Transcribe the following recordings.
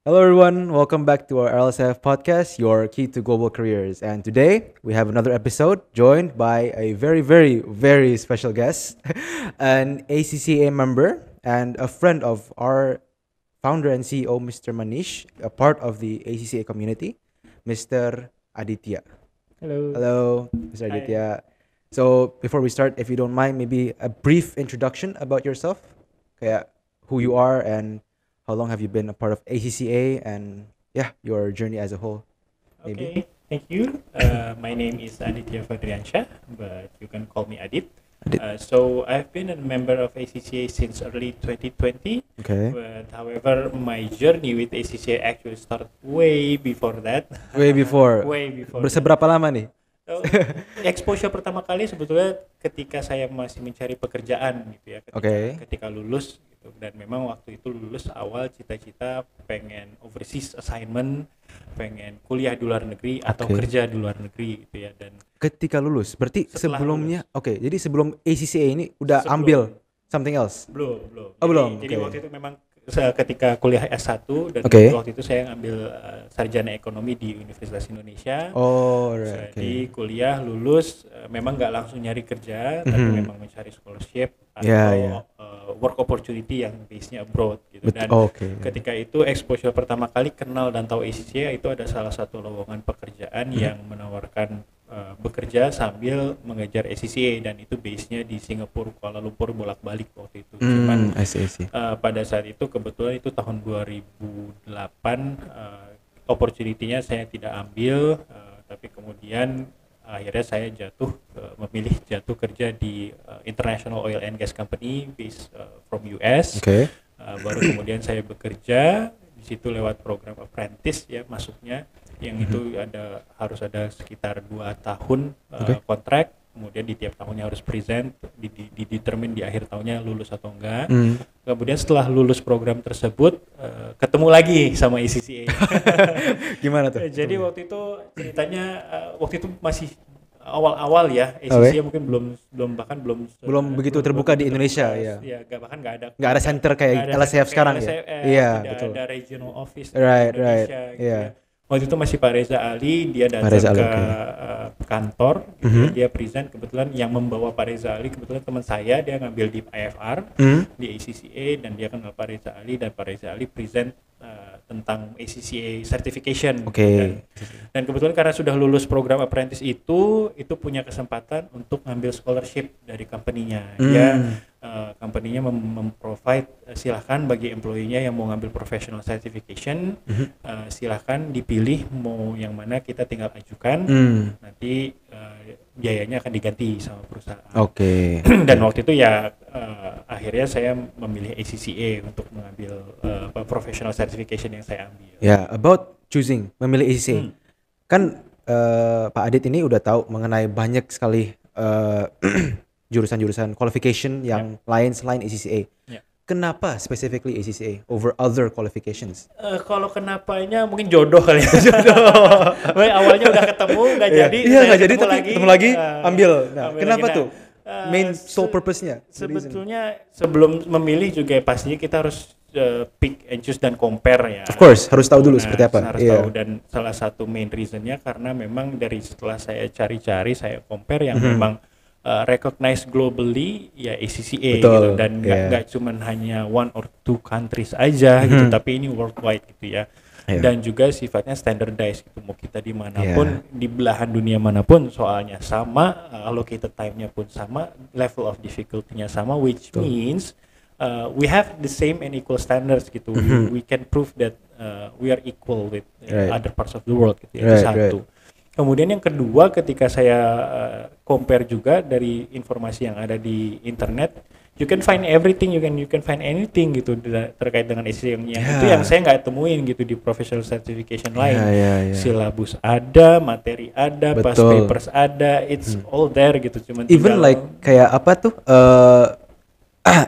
Hello, everyone. Welcome back to our LSF podcast, your key to global careers. And today we have another episode joined by a very, very, very special guest, an ACCA member and a friend of our founder and CEO, Mr. Manish, a part of the ACCA community, Mr. Aditya. Hello. Hello, Mr. Hi. Aditya. So before we start, if you don't mind, maybe a brief introduction about yourself, kayak who you are and how long have you been a part of ACCA and yeah, your journey as a whole, maybe. Okay. Thank you. My name is Aditya Fadriansyah, but you can call me Adit. Adit. So I've been a member of ACCA since early 2020. Okay. But however, my journey with ACCA actually started way before that. Way before. Way before. Berseberapa lama nih? So, exposure pertama kali sebetulnya ketika saya masih mencari pekerjaan gitu ya, ketika lulus gitu. Dan memang waktu itu lulus awal cita-cita pengen overseas assignment, pengen kuliah di luar negeri atau kerja di luar negeri gitu ya. Dan ketika lulus, berarti setelah sebelumnya, jadi sebelum ACCA ini udah Sebelum. ambil something else? belum. Oh, belum. Jadi Oke. waktu itu memang ketika kuliah S1 dan Oke. waktu itu saya ngambil sarjana ekonomi di Universitas Indonesia. Oh, right. Jadi kuliah lulus memang nggak langsung nyari kerja, tapi memang mencari scholarship atau Yeah. Work opportunity yang base-nya abroad gitu. Dan ketika itu exposure pertama kali kenal dan tahu ACCA itu ada salah satu lowongan pekerjaan yang menawarkan bekerja sambil mengejar ACCA, dan itu base-nya di Singapura, Kuala Lumpur bolak-balik waktu itu. Cuman I see. pada saat itu kebetulan itu tahun 2008 opportunity-nya saya tidak ambil, tapi kemudian akhirnya saya memilih jatuh kerja di International Oil and Gas Company based from US. Okay. Baru kemudian saya bekerja di situ lewat program apprentice ya masuknya, yang itu harus ada sekitar 2 tahun kontrak. Kemudian di tiap tahunnya harus present, determine di akhir tahunnya lulus atau enggak. Kemudian setelah lulus program tersebut, ketemu lagi sama ACCA. Gimana tuh? Jadi waktu itu ceritanya, waktu itu masih awal-awal ya, ACCA mungkin belum begitu terbuka di Indonesia ya. Ya, bahkan nggak ada center kayak LSF sekarang ya. Iya, betul. Ada regional office Right. Indonesia. Gitu Yeah. ya. Waktu itu masih Pak Reza Ali, dia datang ke kantor, gitu. Dia present, kebetulan yang membawa Pak Reza Ali kebetulan teman saya, dia ngambil di IFR di ACCA, dan dia kenal Pak Reza Ali, dan Pak Reza Ali present tentang ACCA certification. Dan kebetulan karena sudah lulus program apprentice itu punya kesempatan untuk ngambil scholarship dari company-nya. Dia company-nya memprovide silahkan bagi employee-nya yang mau ngambil professional certification, silahkan dipilih mau yang mana, kita tinggal ajukan, nanti biayanya akan diganti sama perusahaan. Dan waktu itu ya akhirnya saya memilih ACCA untuk mengambil professional certification yang saya ambil. About choosing memilih ACCA. Kan Pak Adit ini udah tahu mengenai banyak sekali jurusan-jurusan qualification yang lain selain ACCA. Kenapa specifically ACCA over other qualifications? Kalau kenapanya mungkin jodoh kali ya. Awalnya udah ketemu, nggak jadi. Iya, nggak jadi, tapi ketemu lagi, ambil. Kenapa lagi. tuh? Main sole purpose-nya? Sebetulnya sebelum memilih juga pastinya kita harus pick and choose dan compare ya. Of course, harus tahu dulu seperti apa. Harus tahu, dan salah satu main reasonnya karena memang dari setelah saya cari-cari, saya compare yang memang recognized globally ya ACCA gitu, dan nggak cuman hanya one or two countries aja gitu, tapi ini worldwide gitu ya. Dan juga sifatnya standardized gitu, mau kita dimanapun di belahan dunia manapun soalnya sama, allocated time-nya pun sama, level of difficulty-nya sama, which means we have the same and equal standards gitu. We can prove that we are equal with other parts of the world gitu ya. Satu. Kemudian yang kedua, ketika saya compare juga dari informasi yang ada di internet, you can find everything, you can find anything gitu terkait dengan ACCA itu yang saya nggak temuin gitu di professional certification lain. Silabus ada, materi ada, past papers ada, it's all there gitu. Cuman even like kayak apa tuh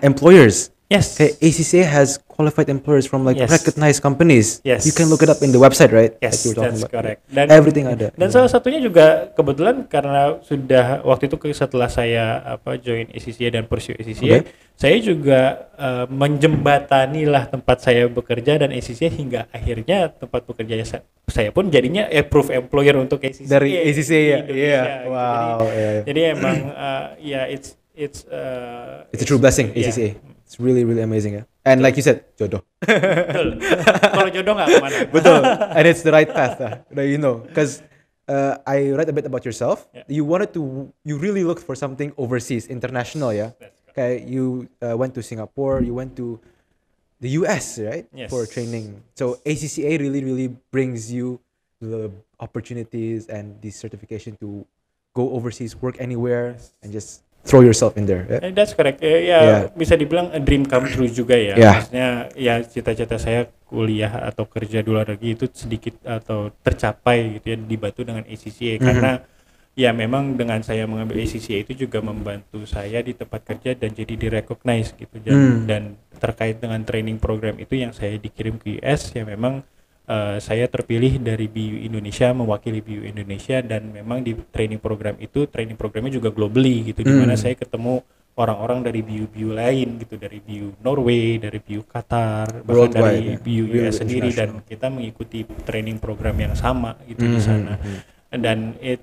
employers Yes. Okay, ACCA has qualified employers from like Yes. recognized companies. Yes. You can look it up in the website, right? Yes, Like you were talking that's about. correct. Everything ada. Dan salah satunya juga kebetulan karena sudah waktu itu setelah saya join ACCA dan pursue ACCA, saya juga menjembatani lah tempat saya bekerja dan ACCA hingga akhirnya tempat bekerja saya pun jadinya approved employer untuk ACCA. Dari ACCA ya. Iya. Wow. Jadi emang it's a true blessing, ACCA. It's really really amazing ya. And like you said, jodoh. Betul. Kalau jodoh nggak kemana. Betul. And it's the right path you know. Because I read a bit about yourself. Yeah. You really looked for something overseas, international, yeah. Okay, you went to Singapore. You went to the US, right? Yes. For training. So ACCA really really brings you the opportunities and the certification to go overseas, work anywhere, and just throw yourself in there. Yeah? That's correct. Bisa dibilang a dream come true juga ya. Yeah. Maksudnya ya cita-cita saya kuliah atau kerja di luar negeri itu sedikit atau tercapai gitu ya dibantu dengan ACCA karena ya memang dengan saya mengambil ACCA itu juga membantu saya di tempat kerja dan jadi direcognize gitu dan terkait dengan training program itu yang saya dikirim ke US ya memang saya terpilih dari BU Indonesia mewakili BU Indonesia dan memang di training programnya juga globally gitu di mana saya ketemu orang-orang dari BU-BU lain gitu dari BU Norway, dari BU Qatar, bahkan dari BU US sendiri dan kita mengikuti training program yang sama gitu di sana. Dan it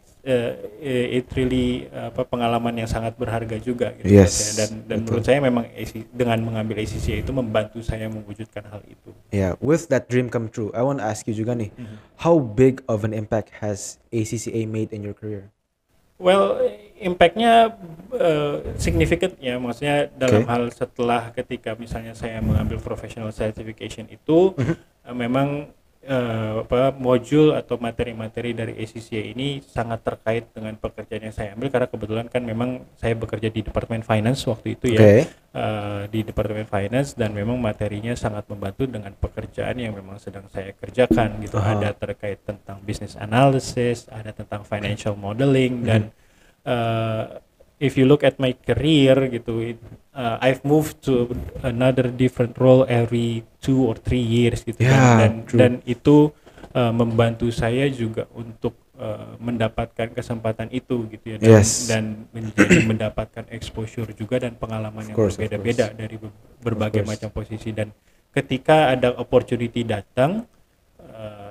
really pengalaman yang sangat berharga juga gitu. Yes. Dan menurut saya memang dengan mengambil ACCA itu membantu saya mewujudkan hal itu. Yeah, with that dream come true, I want to ask you juga nih, how big of an impact has ACCA made in your career? Well, impact-nya significant ya, maksudnya dalam hal setelah ketika misalnya saya mengambil professional certification itu memang modul atau materi-materi dari ACCA ini sangat terkait dengan pekerjaan yang saya ambil karena kebetulan kan memang saya bekerja di Departemen Finance waktu itu ya di Departemen Finance dan memang materinya sangat membantu dengan pekerjaan yang memang sedang saya kerjakan gitu. Ada terkait tentang business analysis, ada tentang financial modeling dan if you look at my career gitu, I've moved to another different role every 2 or 3 years gitu dan itu membantu saya juga untuk mendapatkan kesempatan itu gitu ya dan mendapatkan exposure juga dan pengalaman yang berbeda-beda dari berbagai macam posisi dan ketika ada opportunity datang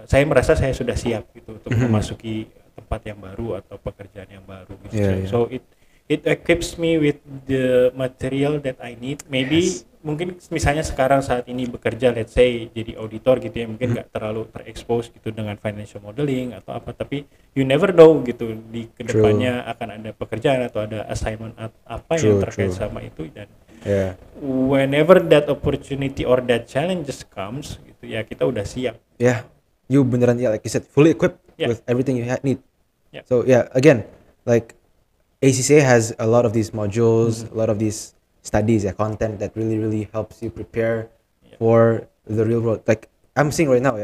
saya merasa saya sudah siap gitu untuk memasuki tempat yang baru atau pekerjaan yang baru gitu. So it equips me with the material that I need. Maybe mungkin misalnya sekarang saat ini bekerja, let's say jadi auditor gitu ya, mungkin nggak terlalu terekspos gitu dengan financial modeling atau apa, tapi you never know gitu di kedepannya akan ada pekerjaan atau ada assignment apa yang terkait sama itu dan whenever that opportunity or that challenges comes gitu ya kita udah siap. You beneran like you said fully equipped with everything you need. So again like ACCA has a lot of these modules, a lot of these studies, content that really, really helps you prepare for the real world. Like I'm seeing right now,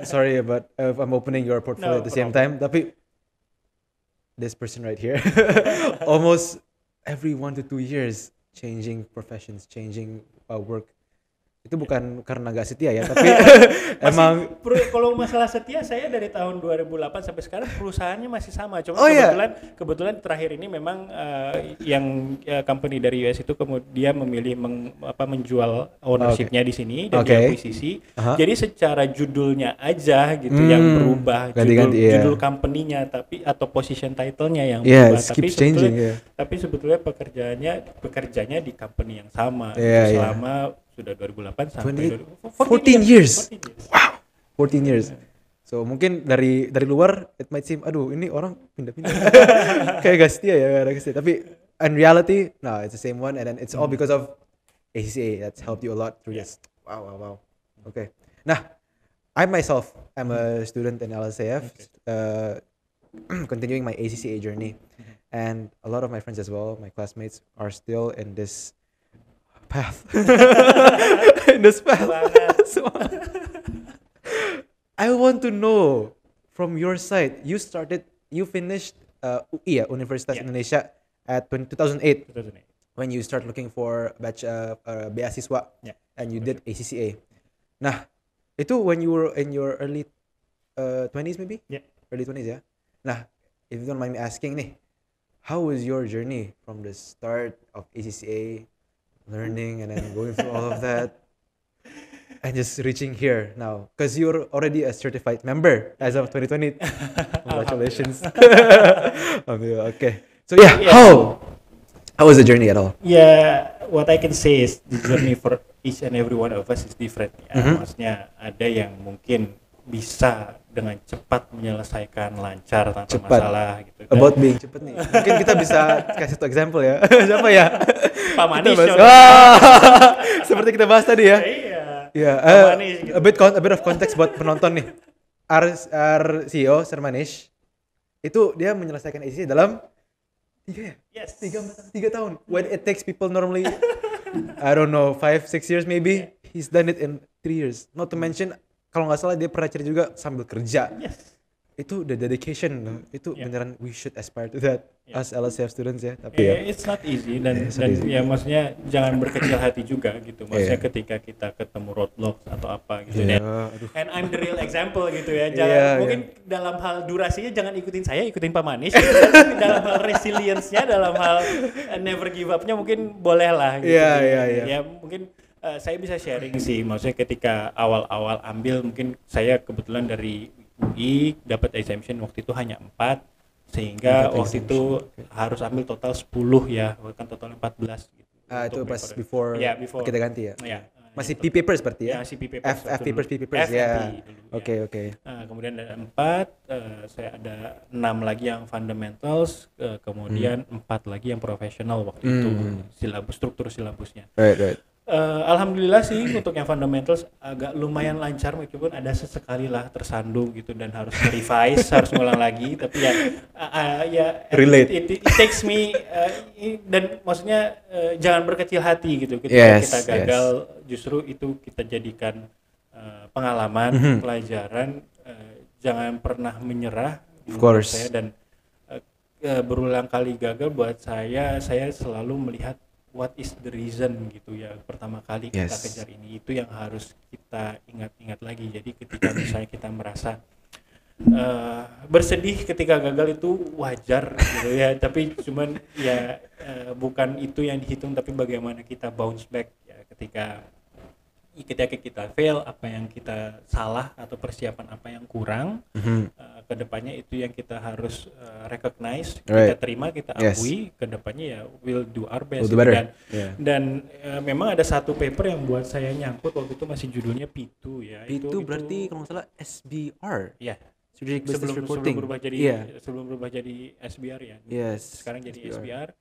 sorry, but if I'm opening your portfolio at the same time, tapi this person right here, almost every 1 to 2 years, changing professions, changing work. Itu bukan karena gak setia ya, tapi emang kalau masalah setia saya dari tahun 2008 sampai sekarang perusahaannya masih sama. Cuma kebetulan terakhir ini memang yang company dari US itu kemudian memilih menjual ownership-nya di sini dan diakuisisi. Jadi secara judulnya aja gitu yang berubah, judul company-nya tapi atau position title-nya yang berubah, tapi sebetulnya bekerjanya di company yang sama selama sudah 2008 sampai 14 years. Wow, 14 years. So mungkin dari luar it might seem aduh ini orang pindah-pindah kayak gak setia ya, tapi in reality no, it's the same one and then it's all because of ACCA that's helped you a lot through this. Wow. Okay. Nah, I myself am a student in LSAF continuing my ACCA journey and a lot of my friends as well, my classmates are still in this path. I want to know from your side. You finished UI Universitas Indonesia at 2008. when you start looking for beasiswa, and you did ACCA. Nah, itu when you were in your early 20s maybe? Early 20s ya. Nah, if you don't mind me asking nih, how was your journey from the start of ACCA, learning and then going through all of that, and just reaching here now? Because you're already a certified member as of 2020. Congratulations. Okay. So yeah, how was the journey at all? Yeah, what I can say is the journey for each and every one of us is different. Ya. Maksudnya ada yang mungkin bisa dengan cepat menyelesaikan lancar tanpa masalah gitu. About being cepat nih. Mungkin kita bisa kasih satu example ya. Siapa ya? Pak Manis. Seperti kita bahas tadi ya. Iya. Gitu. A bit of context buat penonton nih. Our CEO Sir Manish itu dia menyelesaikan ACC dalam 3 tahun. When it takes people normally I don't know 5-6 years maybe, he's done it in 3 years. Not to mention kalau nggak salah dia pernah cerita juga sambil kerja. Itu the dedication. Itu beneran we should aspire to that as LSF students ya. Tapi it's not easy dan ya maksudnya jangan berkecil hati juga gitu. Maksudnya ketika kita ketemu roadblocks atau apa gitu and I'm the real example gitu ya. Jangan mungkin dalam hal durasinya jangan ikutin saya, ikutin Pak Manis. Tapi dalam hal resilience-nya, dalam hal never give up-nya mungkin boleh lah gitu. Ya mungkin saya bisa sharing sih, maksudnya ketika awal-awal ambil mungkin saya kebetulan dari UI dapat exemption waktu itu hanya 4 sehingga waktu itu harus ambil total 10 ya, kan total 14 gitu. Itu pas before kita ganti ya. Masih P papers berarti ya? Masih P papers. F papers ya. Oke. Kemudian ada 4, saya ada 6 lagi yang fundamentals, kemudian 4 lagi yang professional waktu itu struktur silabusnya. Right. Alhamdulillah sih untuk yang fundamentals agak lumayan lancar meskipun ada sesekali lah tersandung gitu dan harus revise, harus ngulang lagi, tapi relate. It takes me dan maksudnya jangan berkecil hati gitu ketika kita gagal, justru itu kita jadikan pengalaman, pelajaran, jangan pernah menyerah. Of course. Saya dan berulang kali gagal buat saya selalu melihat what is the reason gitu ya, pertama kali kita kejar ini, itu yang harus kita ingat-ingat lagi. Jadi ketika misalnya kita merasa bersedih ketika gagal itu wajar gitu ya, tapi cuman bukan itu yang dihitung, tapi bagaimana kita bounce back ya ketika kita fail, apa yang kita salah atau persiapan apa yang kurang. Kedepannya itu yang kita harus recognize, kita terima, kita akui. Kedepannya ya we'll do our best. Dan memang ada satu paper yang buat saya nyangkut waktu itu, masih judulnya P2 ya. Itu berarti kalau nggak salah SBR ya, sebelum berubah jadi SBR ya. Sekarang jadi SBR.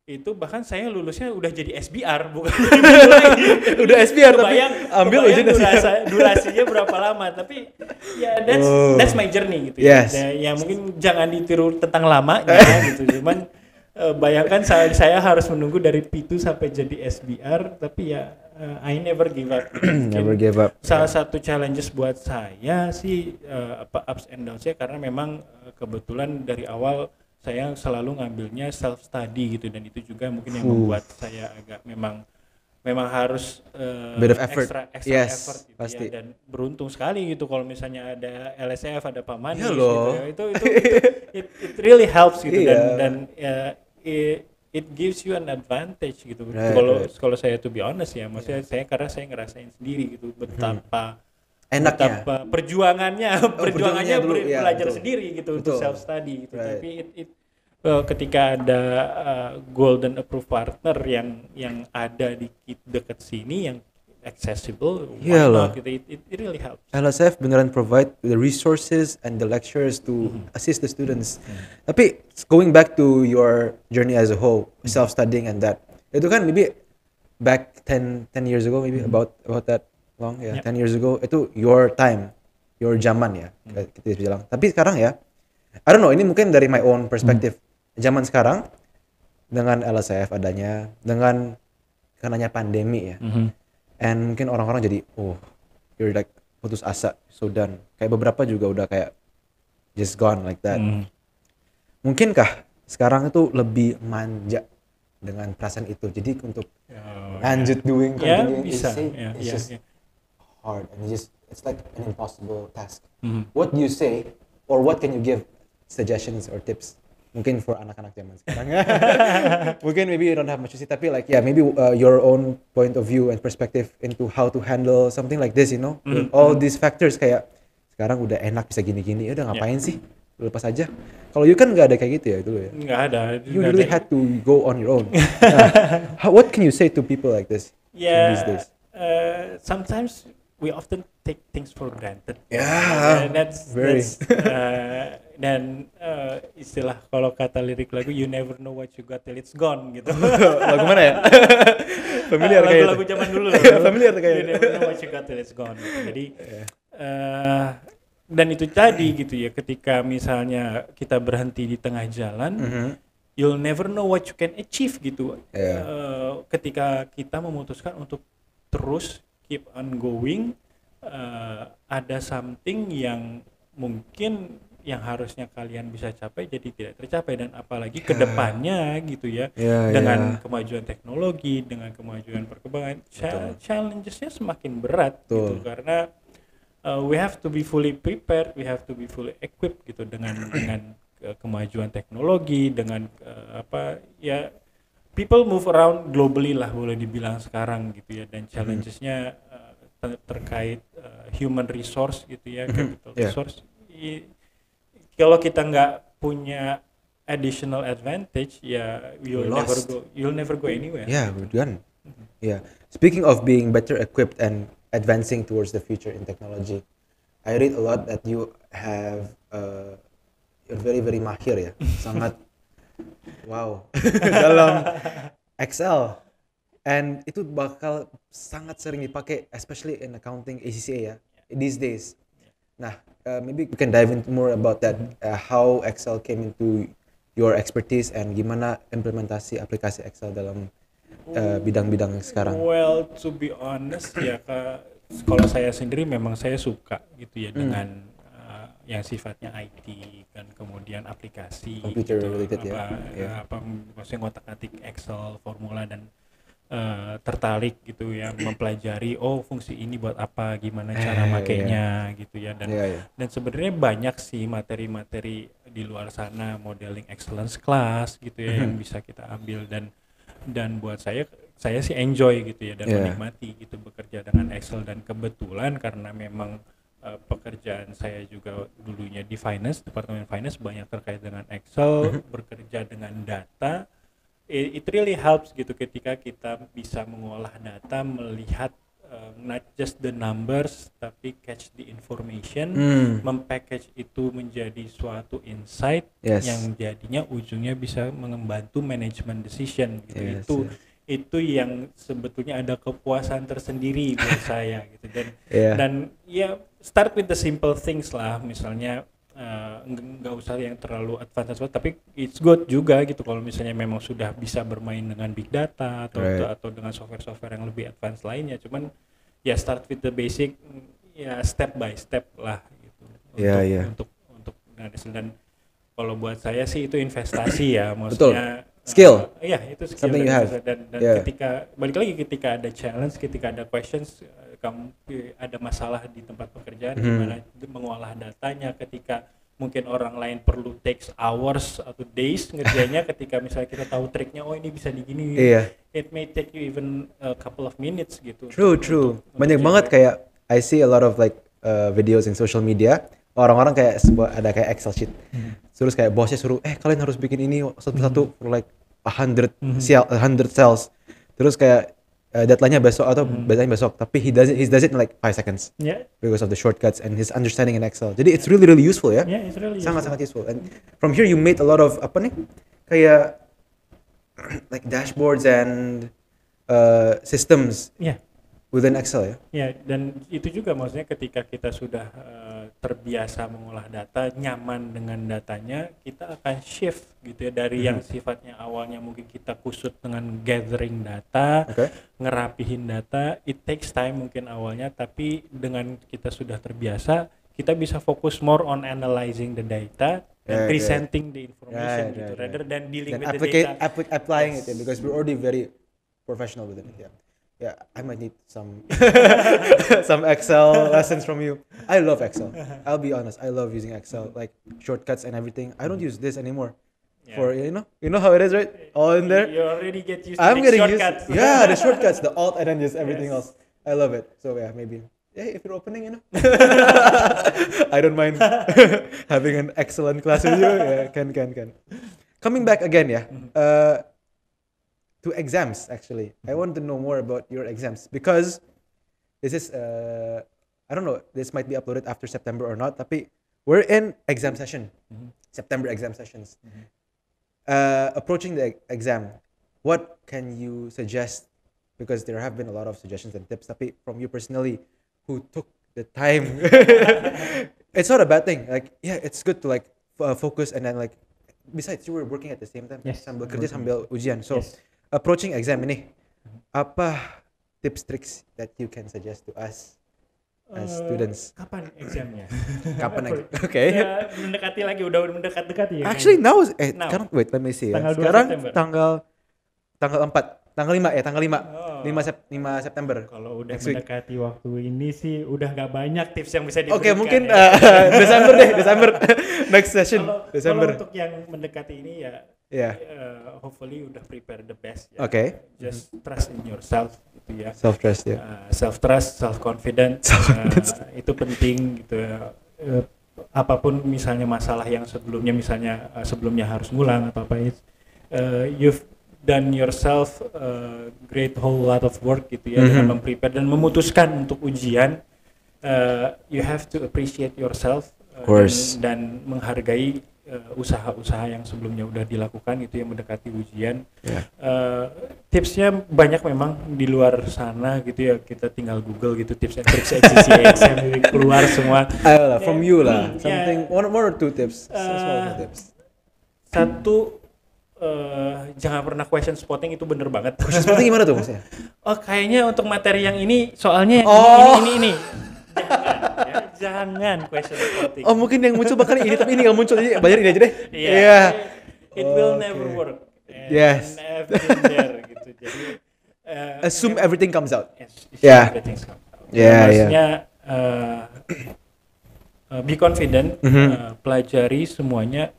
Itu bahkan saya lulusnya udah jadi SBR, bukan lagi. Udah SBR tapi ambil ujian durasinya berapa lama, tapi ya that's my journey gitu ya. Ya mungkin jangan ditiru tentang lamanya gitu, cuman bayangkan saya harus menunggu dari P2 sampai jadi SBR, tapi ya I never give up. Never give up. Salah satu challenges buat saya sih ups and downs-nya, karena memang kebetulan dari awal saya selalu ngambilnya self study gitu, dan itu juga mungkin yang membuat saya agak memang harus bit of effort. extra effort gitu pasti. Ya. Dan beruntung sekali gitu kalau misalnya ada LSF, ada Pak Manis gitu ya. Itu it really helps gitu, dan it gives you an advantage gitu. Kalau saya to be honest ya, maksudnya karena saya ngerasain sendiri gitu betapa enaknya, perjuangannya belajar sendiri gitu untuk self study gitu. Tapi ketika ada golden approved partner yang ada di dekat sini, yang accessible, it really helps. LSF beneran provide the resources and the lectures to assist the students. Tapi going back to your journey as a whole, self studying and that, itu kan maybe back 10 years ago, maybe about that long ya, 10 years ago, itu your time, your zaman ya, kita bilang. Tapi sekarang ya, I don't know, ini mungkin dari my own perspective. Zaman sekarang dengan LSF adanya, dengan karenanya pandemi ya, and mungkin orang-orang jadi you're like putus asa, so done. Kayak beberapa juga udah kayak just gone like that. Mungkinkah sekarang itu lebih manja dengan perasaan itu. Jadi untuk lanjut doing continuing essay it's just hard and it's like an impossible task. What do you say or what can you give suggestions or tips mungkin for anak-anak zaman sekarang? Mungkin maybe you don't have much to say, tapi like maybe your own point of view and perspective into how to handle something like this, all these factors, kayak sekarang udah enak bisa gini-gini, udah ngapain sih, lepas aja. Kalau you kan nggak ada kayak gitu ya dulu ya? Nggak ada. You really had to go on your own. What can you say to people like this these days? Sometimes we often take things for granted. That's dan istilah kalau kata lirik lagu, you never know what you got till it's gone gitu. Lagu mana ya? Familiar kayak lagu zaman dulu. Familiar kayak you never know what you got till it's gone. Jadi dan itu tadi gitu ya, ketika misalnya kita berhenti di tengah jalan, you'll never know what you can achieve gitu. Ketika kita memutuskan untuk terus keep on going, ada something yang mungkin yang harusnya kalian bisa capai jadi tidak tercapai, dan apalagi kedepannya gitu ya, dengan kemajuan teknologi, dengan kemajuan perkembangan, challenges-nya semakin berat gitu, karena we have to be fully prepared, we have to be fully equipped gitu dengan kemajuan teknologi, dengan people move around globally lah boleh dibilang sekarang gitu ya, dan challenges-nya terkait human resource gitu ya, capital resource. Kalau kita nggak punya additional advantage, you'll never go anywhere. We're done. Speaking of being better equipped and advancing towards the future in technology, I read a lot that you have you're very very mahir ya, sangat wow dalam Excel, and itu bakal sangat sering dipakai especially in accounting ACCA ya these days. Nah, maybe we can dive into more about that, how Excel came into your expertise and gimana implementasi aplikasi Excel dalam bidang-bidang sekarang. Well, to be honest ya, kalau saya sendiri memang saya suka gitu ya dengan yang sifatnya IT kan, kemudian aplikasi computer gitu, related maksudnya ngotak-atik Excel, formula, dan tertarik gitu ya, mempelajari fungsi ini buat apa, gimana cara makainya gitu ya, dan sebenarnya banyak sih materi-materi di luar sana, modeling excellence class gitu ya, yang bisa kita ambil, dan buat saya sih enjoy gitu ya, dan menikmati gitu bekerja dengan Excel, dan kebetulan karena memang pekerjaan saya juga dulunya di departemen finance, banyak terkait dengan Excel, bekerja dengan data. It really helps gitu ketika kita bisa mengolah data, melihat not just the numbers tapi catch the information, mempackage itu menjadi suatu insight yang jadinya ujungnya bisa membantu management decision gitu. Itu yang sebetulnya ada kepuasan tersendiri buat saya gitu, dan start with the simple things lah, misalnya nggak usah yang terlalu advance, tapi it's good juga gitu kalau misalnya memang sudah bisa bermain dengan big data atau dengan software yang lebih advance lainnya. Cuman start with the basic, step by step lah gitu untuk dan kalau buat saya sih itu investasi ya, maksudnya skill. Itu skill something you have. Dan ketika balik lagi, ketika ada challenge, ketika ada questions, kamu ada masalah di tempat pekerjaan, gimana mengolah datanya, ketika mungkin orang lain perlu takes hours atau days ngerjainnya, ketika misalnya kita tahu triknya, ini bisa digini, it may take you even a couple of minutes gitu. True. Banyak banget kayak I see a lot of like videos in social media, orang-orang kayak ada kayak Excel sheet, terus kayak bosnya suruh kalian harus bikin ini satu-satu for like 100 cells, terus kayak deadline-nya besok atau deadline besok, tapi he does it in like 5 seconds because of the shortcuts and his understanding in Excel. Jadi it's really useful ya. It's really sangat useful. And from here you made a lot of kayak like dashboards and systems within Excel ya. Dan itu juga maksudnya ketika kita sudah terbiasa mengolah data, nyaman dengan datanya, kita akan shift gitu ya dari yang sifatnya awalnya mungkin kita kusut dengan gathering data, ngerapihin data, it takes time mungkin awalnya, tapi dengan kita sudah terbiasa, kita bisa fokus more on analyzing the data, and presenting the information gitu, rather than dealing with the data. Applying it because we're already very professional with it. Yeah, I might need some some Excel lessons from you. I love Excel. I'll be honest. I love using Excel, like shortcuts and everything. I don't use this anymore. For you know how it is, right? All in there. You already get used to I'm the getting shortcuts. Yeah, the shortcuts, the alt, and then just everything else. I love it. So yeah, maybe. Hey, if you're opening, I don't mind having an excellent class with you. Yeah, can. Coming back again, to exams, actually. I want to know more about your exams because this is, I don't know, this might be uploaded after September or not, tapi we're in exam session, September exam sessions. Approaching the exam, what can you suggest? Because there have been a lot of suggestions and tips, tapi from you personally, who took the time, it's not a bad thing. Like, yeah, it's good to like focus and then like, besides you were working at the same time, sambil kerja sambil ujian. So, approaching exam ini, apa tips tricks that you can suggest to us as students? Kapan examnya? Kapan? Okay. Ya, mendekati lagi, udah mendekat-dekati ya. Actually now. Sekarang wait, let me see. Sekarang tanggal 4, tanggal 5 September. Kalau udah mendekati waktu ini sih udah gak banyak tips yang bisa diberikan. Oke, mungkin Desember next session. Desember. Kalau untuk yang mendekati ini ya hopefully udah prepare the best ya. Okay. Just trust in yourself gitu ya. Self trust ya. Self trust, self confidence. Itu penting gitu ya. Apapun misalnya masalah yang sebelumnya harus ngulang atau apa you've done yourself great whole lot of work gitu ya dengan memprepare dan memutuskan untuk ujian. You have to appreciate yourself dan menghargai usaha-usaha yang sebelumnya udah dilakukan gitu yang mendekati ujian. Tipsnya banyak memang di luar sana gitu ya, kita tinggal Google gitu tips and tricks ACCA exam keluar semua. From you lah, something one or two tips. Small tips. Satu, jangan pernah question spotting, itu bener banget. Question spotting gimana tuh maksudnya? Oh kayaknya untuk materi yang ini soalnya ini. Jangan question spotting. Oh mungkin yang muncul bakal ini tapi ini nggak muncul, jadi belajar ini aja deh. It will never work. Yes. Everything there gitu. Jadi assume everything comes out. Everything comes out. Maksudnya be confident, pelajari semuanya.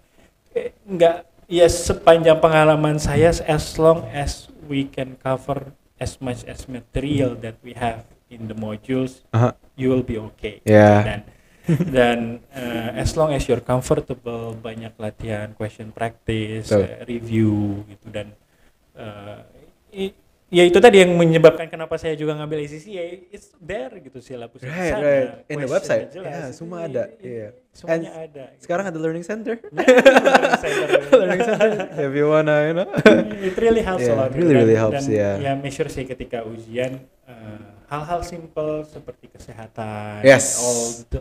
Sepanjang pengalaman saya, as long as we can cover as much as material that we have in the modules, you will be okay. Dan as long as you're comfortable, banyak latihan, question practice, review gitu, dan ya itu tadi yang menyebabkan kenapa saya juga ngambil ACCA. It's there gitu silabusnya di sana. Right. In the website. Jelas. Semua ada. Semuanya ada. Sekarang ada learning center. Learning center. If you wanna, It really helps a lot. Really helps. Dan ya make sure sih ketika ujian hal-hal simple seperti kesehatan,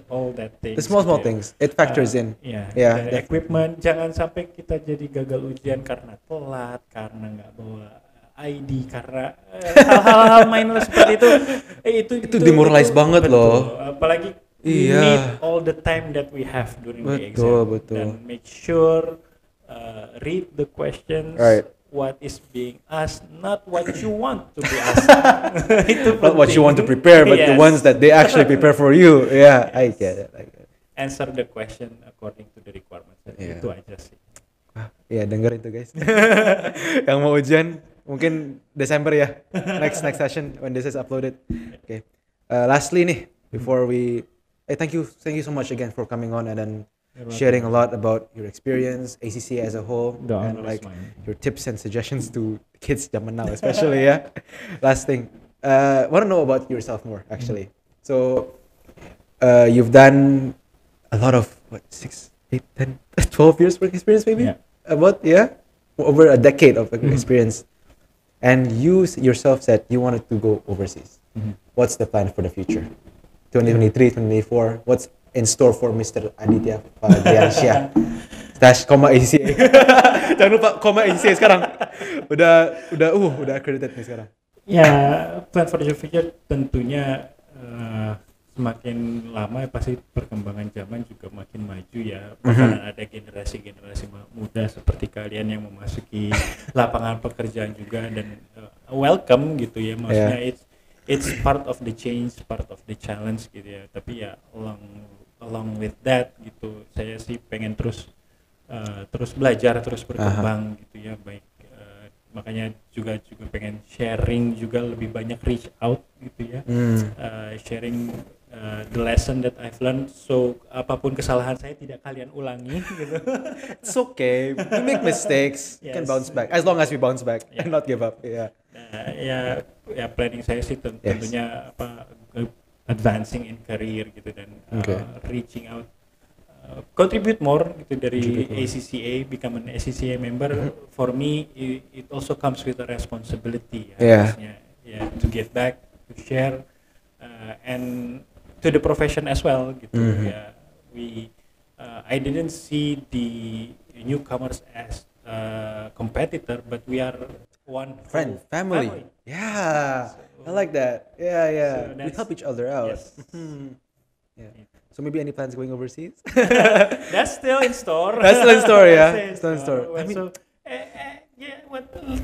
all that things. The small things, it factors in. The equipment, jangan sampai kita jadi gagal ujian karena telat, karena nggak bawa ID, karena hal-hal minor seperti itu demoralize banget loh. Apalagi we need all the time that we have during the exam. Betul. Dan make sure read the questions. What is being asked, not what you want to be asked. Not what you want to prepare, but the ones that they actually prepare for you. Yeah, I get it. Answer the question according to the requirements. Itu aja sih. Dengerin tuh guys. Yang mau ujian mungkin Desember ya. Next session when this is uploaded. Okay. Lastly nih, before we, thank you so much again for coming on and then sharing a lot about your experience, ACCA as a whole, and like your tips and suggestions to kids zaman now, especially. Last thing, want to know about yourself more actually. So, you've done a lot of 6, 8, 10, 12 years work experience, maybe. Over a decade of experience, and you yourself said you wanted to go overseas. What's the plan for the future? 2023, 2024. What's in store for Mr. Aditya Fadriansyah /ACCA. Jangan lupa ACCA sekarang. Udah accredited nih sekarang. Plan for the future tentunya semakin lama pasti perkembangan zaman juga makin maju ya. Bakalan ada generasi-generasi muda seperti kalian yang memasuki lapangan pekerjaan juga, dan welcome gitu ya. Maksudnya it's part of the change, part of the challenge gitu ya. Tapi ya along with that gitu, saya sih pengen terus belajar, terus berkembang gitu ya. Baik makanya juga pengen sharing juga, lebih banyak reach out gitu ya. Sharing the lesson that I've learned, so apapun kesalahan saya tidak kalian ulangi gitu. It's okay, we make mistakes, yes. Can bounce back as long as we bounce back and not give up. Ya planning saya sih tentunya advancing in career gitu, dan reaching out, contribute more gitu dari ACCA, become an ACCA member. For me it also comes with a responsibility to give back, to share, and to the profession as well gitu. I didn't see the newcomers as competitor, but we are one family. Yeah, so, I like that. So we help each other out. Yes. So maybe any plans going overseas? That's still in store. Still in store. I mean,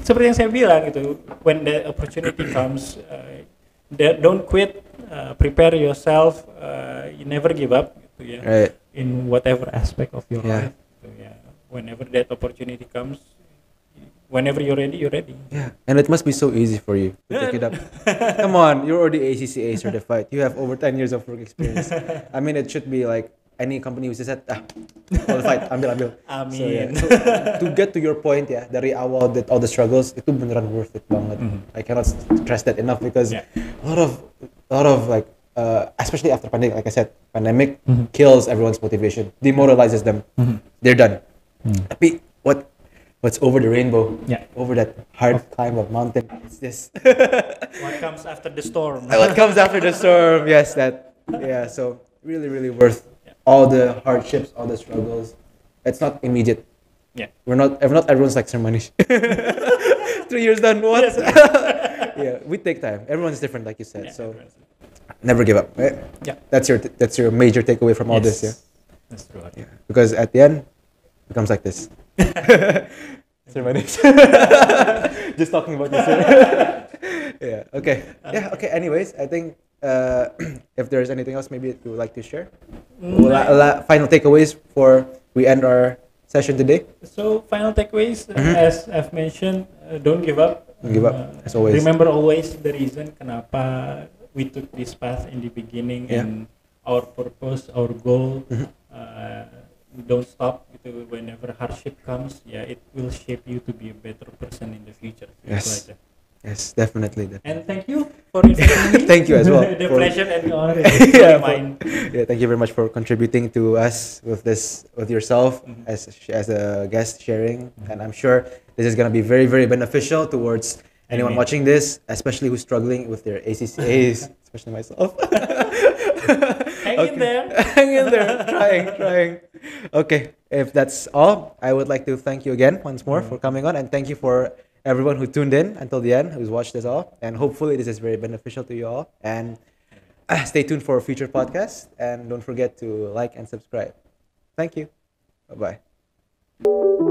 seperti yang saya bilang gitu, when the opportunity comes, don't quit. Prepare yourself. You never give up gitu ya. Right. In whatever aspect of your life. Gitu, ya. Whenever that opportunity comes, whenever you're ready, you're ready. Yeah, and it must be so easy for you to pick it up. Come on, you're already ACCA certified. You have over 10 years of work experience. I mean, it should be like any company who says qualified, ambil. Amin. So to get to your point dari awal, that all the struggles itu beneran worth it banget. I cannot stress that enough, because a lot of like especially after pandemic, like I said, pandemic kills everyone's motivation, demoralizes them. They're done. Tapi what's over the rainbow, over that hard climb of mountain, it's this. What comes after the storm? What comes after the storm? Yes, that. Yeah, so really, really worth all the hardships, all the struggles. It's not immediate. Yeah, not everyone's like Sir Manish. 3 years done. What? Yes. We take time. Everyone's different, like you said. So never give up. Right? Yeah, that's your major takeaway from all this. Yeah, that's true. Yeah, because at the end, it becomes like this. Sir Manish. Just talking about this. Okay. Anyways, I think if there's anything else maybe you would like to share, final takeaways before we end our session today. So final takeaways, as I've mentioned, don't give up. Don't give up, as always. Remember always the reason kenapa we took this path in the beginning, and our purpose, our goal. Don't stop gitu. Whenever hardship comes, it will shape you to be a better person in the future. Yes, definitely. And thank you for inviting me. Thank you as well. The pleasure and the honor is mine. Thank you very much for contributing to us with yourself as a guest sharing. And I'm sure this is going to be very, very beneficial towards anyone watching this, especially who's struggling with their ACCAs, especially myself. Hang in there. Trying. Okay, if that's all, I would like to thank you again once more for coming on, and thank you for everyone who tuned in until the end, who's watched this all, and hopefully this is very beneficial to you all. And stay tuned for future podcasts, and don't forget to like and subscribe. Thank you. Bye-bye.